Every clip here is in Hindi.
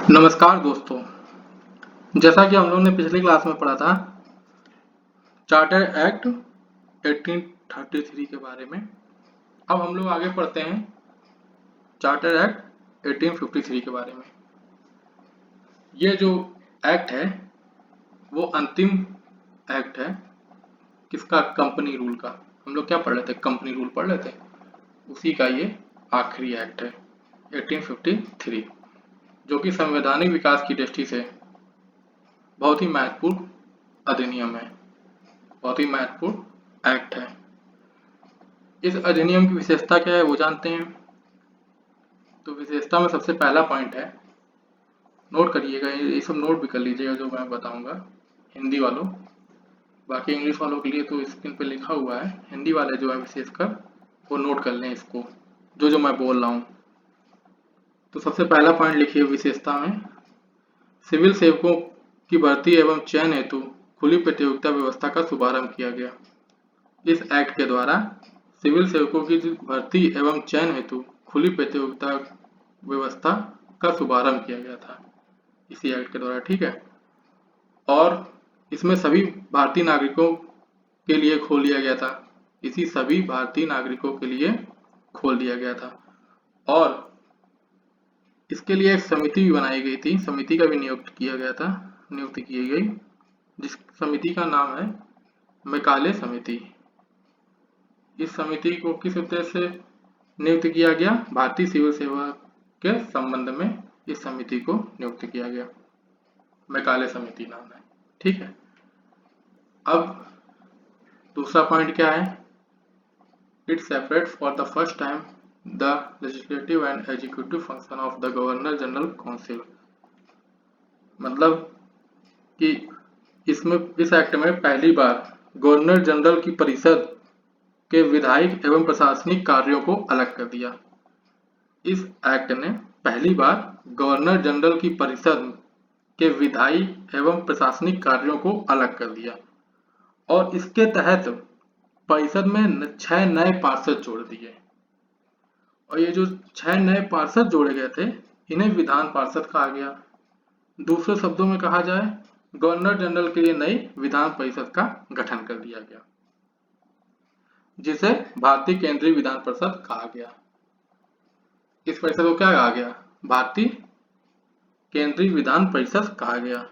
नमस्कार दोस्तों। जैसा कि हम लोग ने पिछली क्लास में पढ़ा था चार्टर एक्ट 1833 के बारे में, अब हम लोग आगे पढ़ते हैं चार्टर एक्ट 1853 के बारे में। ये जो एक्ट है वो अंतिम एक्ट है किसका? कंपनी रूल का। हम लोग क्या पढ़ रहे थे? कंपनी रूल पढ़ रहे थे, उसी का ये आखिरी एक्ट है 1853, जो कि संवैधानिक विकास की दृष्टि से बहुत ही महत्वपूर्ण अधिनियम है, बहुत ही महत्वपूर्ण एक्ट है। इस अधिनियम की विशेषता क्या है वो जानते हैं। तो विशेषता में सबसे पहला पॉइंट है, नोट करिएगा, ये सब नोट भी कर लीजिएगा जो मैं बताऊंगा, हिंदी वालों। बाकी इंग्लिश वालों के लिए तो स्क्रीन पे लिखा हुआ है, हिंदी वाले जो है विशेषकर वो नोट कर लें इसको, जो मैं बोल रहा हूँ। तो सबसे पहला पॉइंट लिखिए विशेषता में, सिविल सेवकों की भर्ती एवं चयन हेतु खुली प्रतियोगिता व्यवस्था का शुभारंभ किया गया। इस एक्ट के द्वारा सिविल सेवकों की भर्ती एवं चयन हेतु खुली प्रतियोगिता व्यवस्था का शुभारंभ किया गया था इसी एक्ट के द्वारा, ठीक है। और इसमें सभी भारतीय नागरिकों के लिए खोल दिया गया था, इसी सभी भारतीय नागरिकों के लिए खोल दिया गया था। और इसके लिए एक समिति भी बनाई गई थी, समिति का भी नियुक्त की गई, जिस समिति का नाम है मैकाले समिति। इस समिति को किस उद्देश्य से नियुक्त किया गया? भारतीय सिविल सेवा के संबंध में इस समिति को नियुक्त किया गया, मैकाले समिति नाम है, ठीक है। अब दूसरा पॉइंट क्या है? It separate for the first time the legislative and executive function of the governor general council. मतलब कि इसमें, इस एक्ट में पहली बार गवर्नर जनरल की परिषद के विधायिक एवं प्रशासनिक कार्यों को अलग कर दिया। इस एक्ट ने पहली बार गवर्नर जनरल की परिषद के विधायी एवं प्रशासनिक कार्यों को अलग कर दिया और इसके तहत परिषद में 6 नए पार्षद जोड़ दिए। और ये जो 6 नए पार्षद जोड़े गए थे इन्हें विधान पार्षद कहा गया। दूसरे शब्दों में कहा जाए, गवर्नर जनरल के लिए नई विधान परिषद का गठन कर दिया गया, जिसे भारतीय केंद्रीय विधान परिषद कहा गया। इस परिषद को क्या कहा गया? भारतीय केंद्रीय विधान परिषद कहा गया।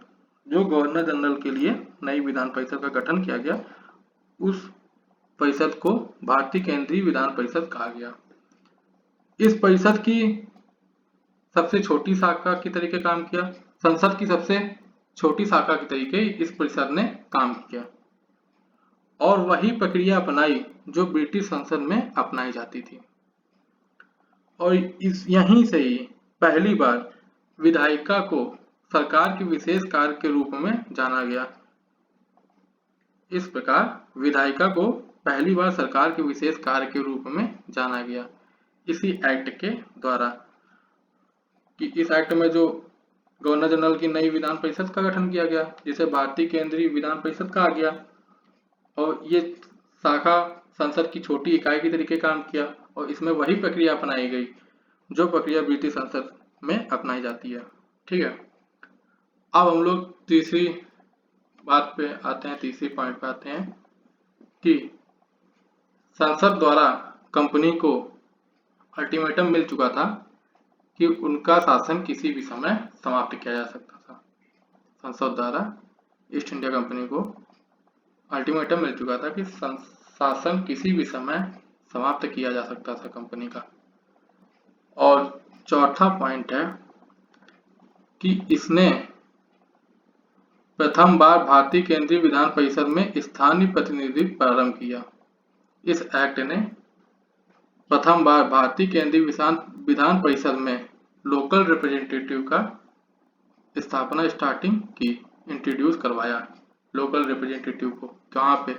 जो गवर्नर जनरल के लिए नई विधान परिषद का गठन किया गया, उस परिषद को भारतीय केंद्रीय विधान परिषद कहा गया। इस परिषद की सबसे छोटी शाखा के तरीके काम किया, संसद की सबसे छोटी शाखा के तरीके इस परिषद ने काम किया और वही प्रक्रिया अपनाई जो ब्रिटिश संसद में अपनाई जाती थी। और यहीं से ही पहली बार विधायिका को सरकार के विशेष कार्य के रूप में जाना गया। इस प्रकार विधायिका को पहली बार सरकार के विशेष कार्य के रूप में जाना गया इसी एक्ट के द्वारा। कि इस एक्ट में जो गवर्नर जनरल की नई विधान परिषद का गठन किया गया, जिसे भारतीय केंद्रीय विधान परिषद कहा गया, और ये शाखा संसद की छोटी इकाई के तरीके काम किया और इसमें वही प्रक्रिया अपनाई गई जो प्रक्रिया ब्रिटिश संसद में अपनाई जाती है, ठीक है। अब हम लोग तीसरी बात पे आते हैं, तीसरी पॉइंट पे आते हैं कि संसद द्वारा कंपनी को अल्टीमेटम मिल चुका था कि उनका शासन किसी भी समय समाप्त किया जा सकता था। संसद द्वारा ईस्ट इंडिया कंपनी को अल्टीमेटम मिल चुका था कि शासन किसी भी समय समाप्त किया जा सकता था कंपनी का। और चौथा पॉइंट है कि इसने प्रथम बार भारतीय केंद्रीय विधान परिषद में स्थानीय प्रतिनिधित्व प्रारंभ किया। इस एक्ट ने प्रथम बार भारतीय केंद्रीय विधान परिषद में लोकल रिप्रेजेंटेटिव का स्थापना स्टार्टिंग की, इंट्रोड्यूस करवाया लोकल रिप्रेजेंटेटिव को। कहाँ पे?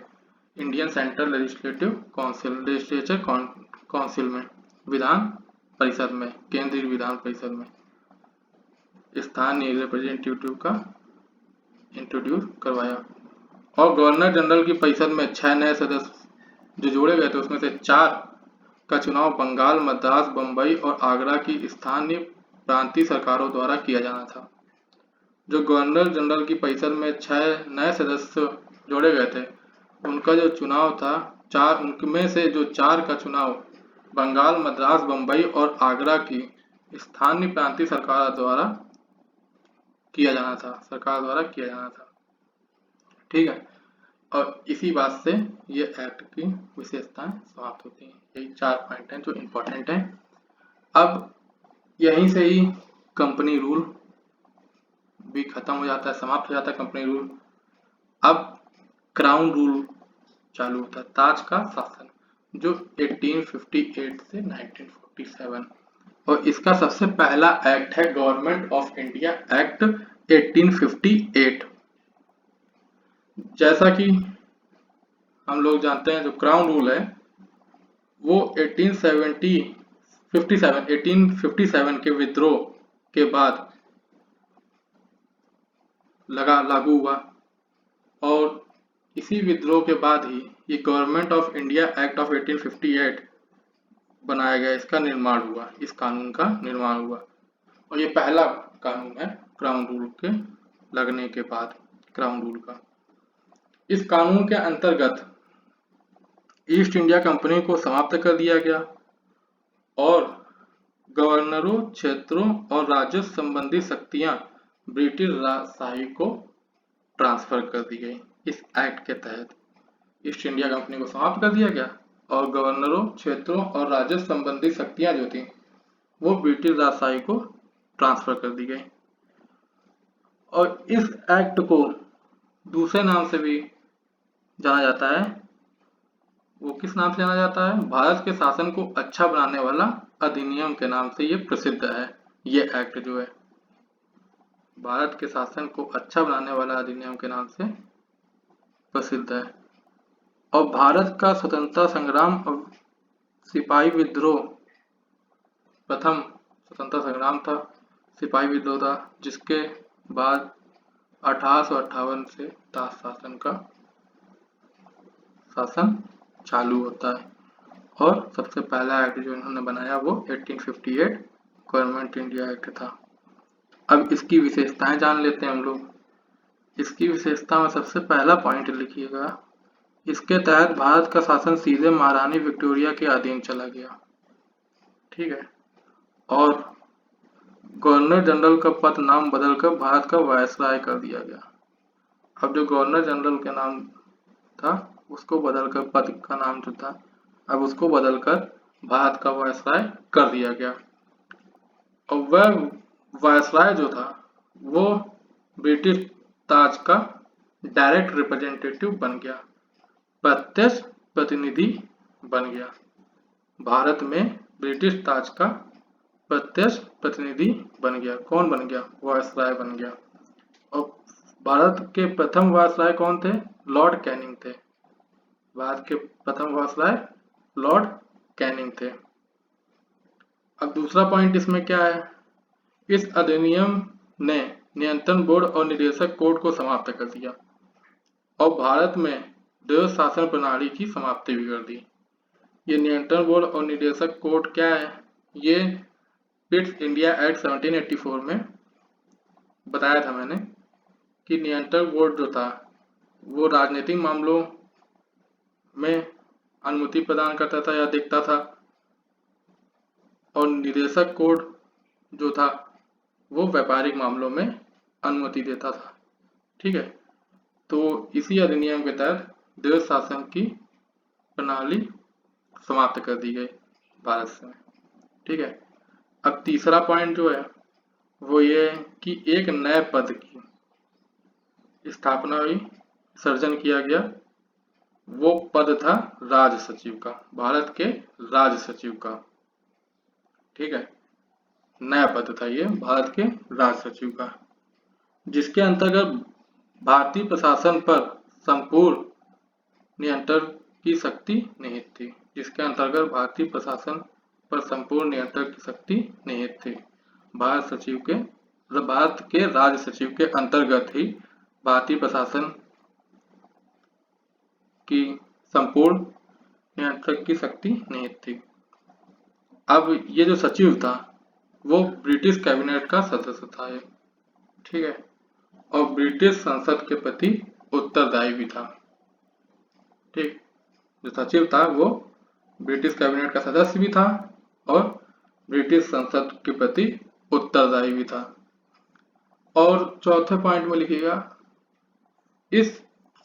Indian central legislative council, legislature council में, विधान परिषद में, केंद्रीय विधान परिषद में स्थानीय रिप्रेजेंटेटिव का इंट्रोड्यूस करवाया। और गवर्नर जनरल की परिषद में 6 नए सदस्य जो जोड़े गए थे, उसमें से 4 का चुनाव बंगाल, मद्रास, बंबई और आगरा की स्थानीय प्रांतीय सरकारों द्वारा किया जाना था। जो गवर्नर जनरल की परिषद में 6 नए सदस्य जोड़े गए थे, उनका जो चुनाव था, उनमें से जो 4 का चुनाव बंगाल, मद्रास, बम्बई और आगरा की स्थानीय प्रांतीय सरकार द्वारा किया जाना था। ठीक है, और इसी बात से ये एक्ट की विशेषताएं समाप्त होती हैं। यही 4 पॉइंट हैं जो इम्पोर्टेंट हैं। अब यहीं से ही कंपनी रूल भी खत्म हो जाता है, समाप्त हो जाता है कंपनी रूल। अब क्राउन रूल चालू होता है, ताज का शासन, जो 1858 से 1947, और इसका सबसे पहला एक्ट है गवर्नमेंट ऑफ इंडिया एक्ट 1858। जैसा कि हम लोग जानते हैं, जो क्राउन रूल है वो 1857 के विद्रोह के बाद लागू हुआ, और इसी विद्रोह के बाद ही ये government of India act of 1858 बनाया गया, इसका निर्माण हुआ, इस कानून का निर्माण हुआ, और ये पहला कानून है क्राउन रूल के लगने के बाद, क्राउन रूल का। इस कानून के अंतर्गत ईस्ट इंडिया कंपनी को समाप्त कर दिया गया और गवर्नरों, क्षेत्रों और राजस्व संबंधी शक्तियां ब्रिटिश राजशाही को ट्रांसफर कर दी गई। इस एक्ट के तहत ईस्ट इंडिया कंपनी को समाप्त कर दिया गया और गवर्नरों, क्षेत्रों और राजस्व संबंधी शक्तियां जो थी वो ब्रिटिश राजशाही को ट्रांसफर कर दी गई। और इस एक्ट को दूसरे नाम से भी जाना जाता है। वो किस नाम से जाना जाता है? भारत के शासन को अच्छा बनाने वाला अधिनियम के नाम से ये प्रसिद्ध है। ये एक्ट जो है भारत के शासन को अच्छा बनाने वाला अधिनियम के नाम से प्रसिद्ध है। और भारत का स्वतंत्रता संग्राम और सिपाही विद्रोह, प्रथम स्वतंत्रता संग्राम था, सिपाही विद्रोह था, जिसके बाद 1858 से ताज शासन का शासन चालू होता है। और सबसे पहला एक्ट जो इन्होंने बनाया वो 1858 गवर्नमेंट इंडिया एक्ट था। अब इसकी विशेषताएं जान लेते हैं हम लोग। इसकी विशेषता में सबसे पहला पॉइंट लिखिएगा, इसके तहत भारत का शासन सीधे महारानी विक्टोरिया के अधीन चला गया। ठीक है, और गवर्नर जनरल का पद नाम बदलकर भारत का वायसराय कर दिया गया। अब जो गवर्नर जनरल का नाम था उसको बदलकर, पद का नाम जो था अब उसको बदलकर भारत का वायसराय कर दिया गया। और वह वायसराय जो था वो ब्रिटिश ताज का डायरेक्ट रिप्रेजेंटेटिव बन गया, प्रत्यक्ष प्रतिनिधि बन गया। भारत में ब्रिटिश ताज का प्रत्यक्ष प्रतिनिधि बन गया। कौन बन गया? वायसराय बन गया। और भारत के प्रथम वायसराय कौन थे? लॉर्ड कैनिंग थे। भारत के प्रथम वायसराय लॉर्ड कैनिंग थे। अब दूसरा पॉइंट इसमें क्या है? इस अधिनियम ने नियंत्रण बोर्ड और निदेशक कोड को समाप्त कर दिया और भारत में द्वैध शासन प्रणाली की समाप्ति भी कर दी। ये नियंत्रण बोर्ड और निदेशक कोड क्या है? ये पिट्स इंडिया एक्ट 1784 में बताया था मैंने कि नियंत्रण बोर्ड जो था वो राजनीतिक मामलों में अनुमति प्रदान करता था या देखता था, और निदेशक कोड जो था वो व्यापारिक मामलों में अनुमति देता था। ठीक है, तो इसी अधिनियम के तहत द्वैध शासन की प्रणाली समाप्त कर दी गई भारत से। ठीक है, अब तीसरा पॉइंट जो है वो ये है कि एक नए पद की स्थापना हुई, सर्जन किया गया। वो पद था राज सचिव का, भारत के राज सचिव का। ठीक है, नया पद था ये भारत के राज सचिव का, जिसके अंतर्गत भारतीय प्रशासन पर संपूर्ण नियंत्रण की शक्ति निहित थी। जिसके अंतर्गत भारतीय प्रशासन पर संपूर्ण नियंत्रण की शक्ति निहित थी। भारत के राज सचिव के अंतर्गत ही भारतीय प्रशासन की संपूर्ण नियंत्रण की शक्ति निहित थी। अब ये जो सचिव था वो ब्रिटिश कैबिनेट का सदस्य था ये, ठीक है, और ब्रिटिश संसद के प्रति उत्तरदायी भी था। ठीक, जो सचिव था वो ब्रिटिश कैबिनेट का सदस्य भी था और ब्रिटिश संसद के प्रति उत्तरदायी भी था। और चौथे पॉइंट में लिखिएगा, इस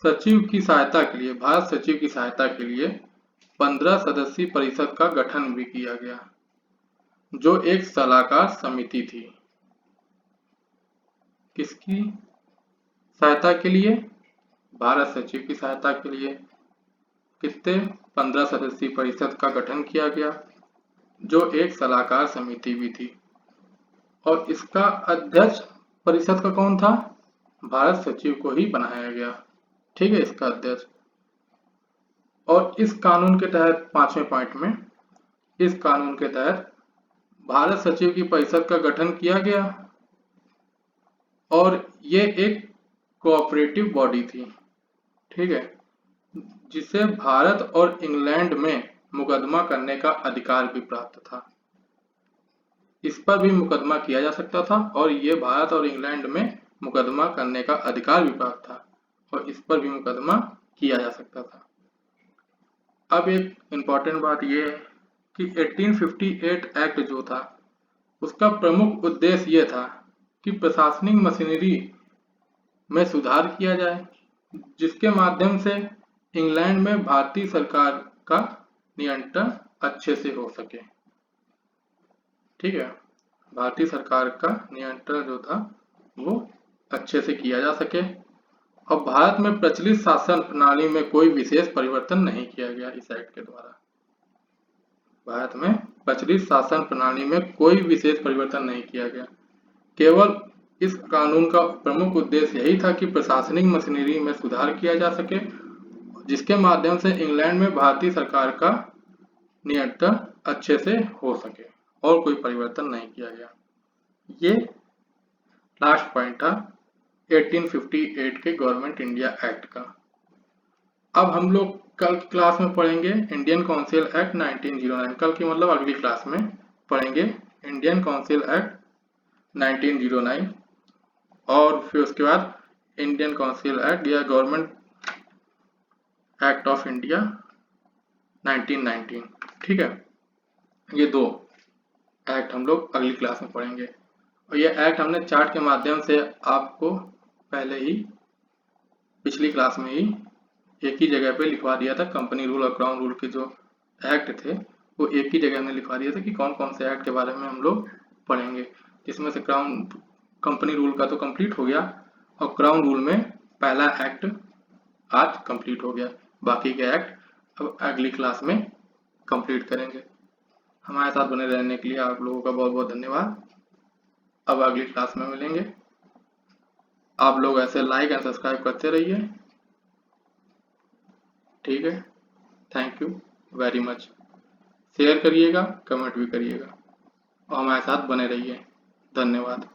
सचिव की सहायता के लिए, भारत सचिव की सहायता के लिए 15 सदस्यीय परिषद का गठन भी किया गया, जो एक सलाहकार समिति थी। किसकी सहायता के लिए? भारत सचिव की सहायता के लिए कितने 15 सदस्यीय परिषद का गठन किया गया, जो एक सलाहकार समिति भी थी। और इसका अध्यक्ष परिषद का कौन था? भारत सचिव को ही बनाया गया, ठीक है, इसका अध्यक्ष। और इस कानून के तहत, पांचवें पॉइंट में, इस कानून के तहत भारत सचिव की परिषद का गठन किया गया और ये एक कोऑपरेटिव बॉडी थी, ठीक है, जिसे भारत और इंग्लैंड में मुकदमा करने का अधिकार भी प्राप्त था। इस पर भी मुकदमा किया जा सकता था और ये भारत और इंग्लैंड में मुकदमा करने का अधिकार भी प्राप्त था और इस पर भी मुकदमा किया जा सकता था। अब एक इम्पॉर्टेंट बात यह है कि 1858 एक्ट जो था उसका प्रमुख उद्देश्य यह था कि प्रशासनिक मशीनरी में सुधार किया जाए, जिसके माध्यम से इंग्लैंड में भारतीय सरकार का नियंत्रण अच्छे से हो सके, ठीक है, भारतीय सरकार का नियंत्रण जो था वो अच्छे से किया जा सके। और भारत में प्रचलित शासन प्रणाली में कोई विशेष परिवर्तन नहीं किया गया इस एक्ट के द्वारा। भारत में प्रचलित शासन प्रणाली में कोई विशेष परिवर्तन नहीं किया गया। केवल इस कानून का प्रमुख उद्देश्य यही था कि प्रशासनिक मशीनरी में सुधार किया जा सके, जिसके माध्यम से इंग्लैंड में भारतीय सरकार का नियंत्रण अच्छे से हो सके, और कोई परिवर्तन नहीं किया गया। ये लास्ट पॉइंट था 1858 के गवर्नमेंट इंडिया एक्ट का। अब हम लोग कल की क्लास में पढ़ेंगे इंडियन काउंसिल एक्ट 1909। कल की मतलब अगली क्लास में पढ़ेंगे इंडियन काउंसिल एक्ट 1909 और फिर उसके बाद इंडियन काउंसिल एक्ट या गवर्नमेंट एक्ट ऑफ इंडिया 1919, ठीक है। ये दो एक्ट हम लोग अगली क्लास में पढ़ेंगे और ये एक्ट हमने चार्ट के माध्यम से आपको पहले ही पिछली क्लास में ही एक ही जगह पे लिखवा दिया था। कंपनी रूल और क्राउन रूल के जो एक्ट थे वो एक ही जगह में लिखवा दिया था कि कौन कौन से एक्ट के बारे में हम लोग पढ़ेंगे, जिसमें से कंपनी रूल का तो कंप्लीट हो गया और क्राउन रूल में पहला एक्ट आज कंप्लीट हो गया। बाकी के एक्ट अब अगली क्लास में कंप्लीट करेंगे। हमारे साथ बने रहने के लिए आप लोगों का बहुत बहुत धन्यवाद। अब अगली क्लास में मिलेंगे। आप लोग ऐसे लाइक एंड सब्सक्राइब करते रहिए, ठीक है। Thank you very much. Share करिएगा, कमेंट भी करिएगा और हमारे साथ बने रहिए। धन्यवाद।